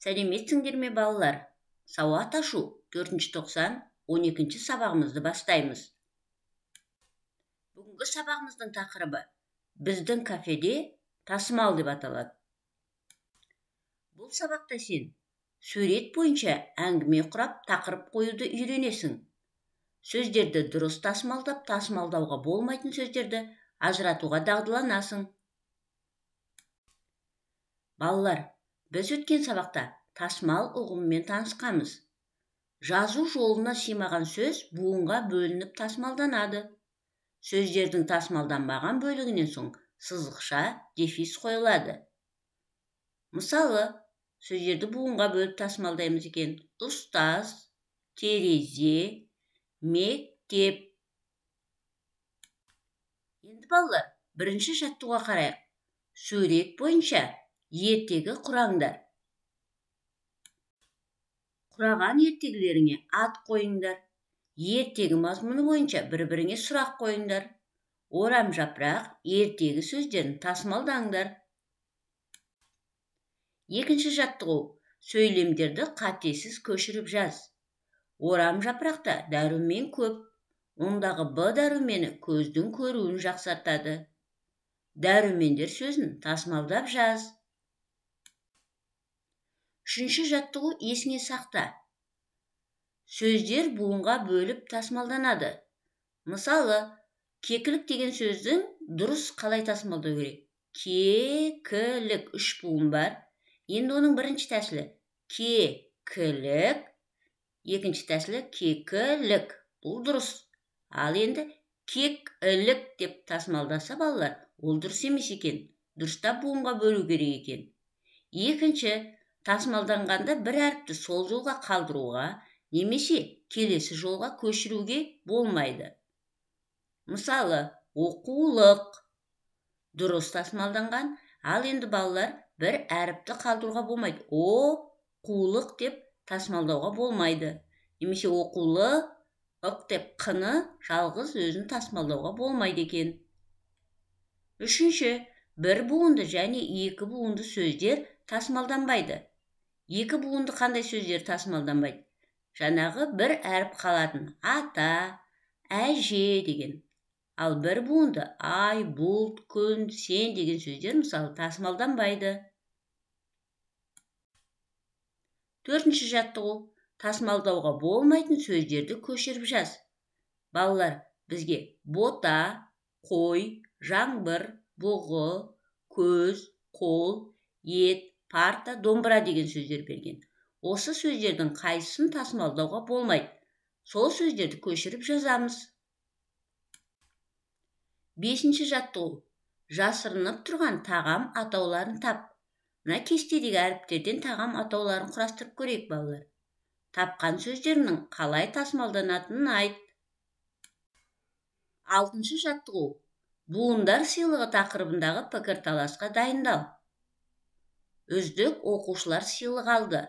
Сәлеметсіңдер ме балалар? Сауат ашу 4-ші тоқсан 12-ші сабағымызды бастаймыз. Бүгінгі сабағымыздың тақырыбы біздің кафеде тасымал деп аталады. Бұл сабақта сен сурет бойынша әңгіме құрап тақырып қоюды үйренесің. Сөздерді дұрыс тасымалдап, тасымалдауға болмайтын сөздерді ажыратуға дағдыланасың. Балалар, біз өткен сабақта тасымал ұғымымен танысқанбыз. Жазу жолына сыймаған сөз буынға бөлініп тасымалданады. Сөздердің тасымалданбаған бөлігінен соң сызықша дефис қойылады. Мысалы, сөздерді буынға бөліп тасымалдаймыз екен. Ұстаз, терезе, мектеп. Енді балалар, бірінші жаттығуға қарайық. Сурет бойынша ертегі құраңдар. Құраған ертегілеріңе ат қойыңдар. Ертегі мазмұны бойынша бір-біріңе сұрақ қойыңдар. Орам жапырақ ертегі сөздерін тасымалдаңдар. Екінші жаттығу. Сөйлемдерді қатесіз көшіріп жаз. Орам жапырақта дәрумен көп. Ондағы Б дәрумені көздің көруін жақсартады. Дәрумендер сөзін тасымалдап жаз. Үшінші жаттығу есіңе сақта. Сөздер буынға бөліп тасымалданады. Мысалы, кекілік деген сөздің дұрыс қалай тасымалдау керек? Кекілік 3 буын бар. Енді оның бірінші тәсілі кекілік, екінші тәсілі кекілік. Бұл дұрыс. Ал енді кекілік деп тасымалдаса балалар, ол дұрыс емес екен. Дұрыстап буынға бөлу керек екен. Екінші, тасымалданғанда бір әріпті сол жолға қалдыруға, немесе келесі жолға көшіруге болмайды. Мысалы, оқулық дұрыс тасымалданған, ал енді балалар бір әріпті қалдыруға болмайды. Оқулық деп тасымалдауға болмайды. Немесе оқулық деп қыны жалғыз өзін тасымалдауға болмайды екен. Үшінші, бір буынды және екі буынды сөздер тасымалданбайды. Екі буынды қандай сөздер тасымалданбайды? Жаңағы бір әріп қалатын ата, әже деген. Ал бір буынды ай, бұлт, күн, сен деген сөздер мысалы тасымалданбайды. Төртінші жаттығу. Тасымалдауға болмайтын сөздерді көшіріп жаз. Балалар, бізге бота, қой, жаңбыр, бұғы, көз, қол, ет, парта, домбыра деген сөздер берген. Осы сөздердің қайсысын тасымалдауға болмайды. Сол сөздерді көшіріп жазамыз. Бесінші жаттығу. Жасырынып тұрған тағам атауларын тап. Мына кестедегі әріптерден тағам атауларын құрастырып көрейік балалар. Тапқан сөздерінің қалай тасымалданатынын айт. Алтыншы жаттығу. Буындар сыйлығы тақырыбындағы пікірталасқа дайындал. Үздік оқушылар сыйлық алды.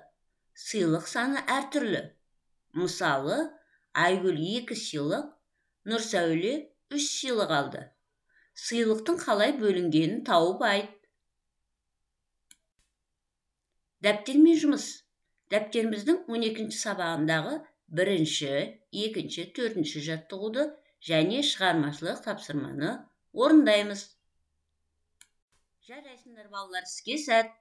Сыйлық саны әртүрлі. Мысалы, Айгүл 2 сыйлық, Нұрсәуле 3 сыйлық алды. Сыйлықтың қалай бөлінгенін тауып айт. Дәптермен жұмыс. Дәптеріміздің 12-ші сабағындағы 1-ші, 2-ші, 4-ші жаттығуды және шығармашылық тапсырманы орындаймыз. Жарайсыңдар балалар, іске сәт.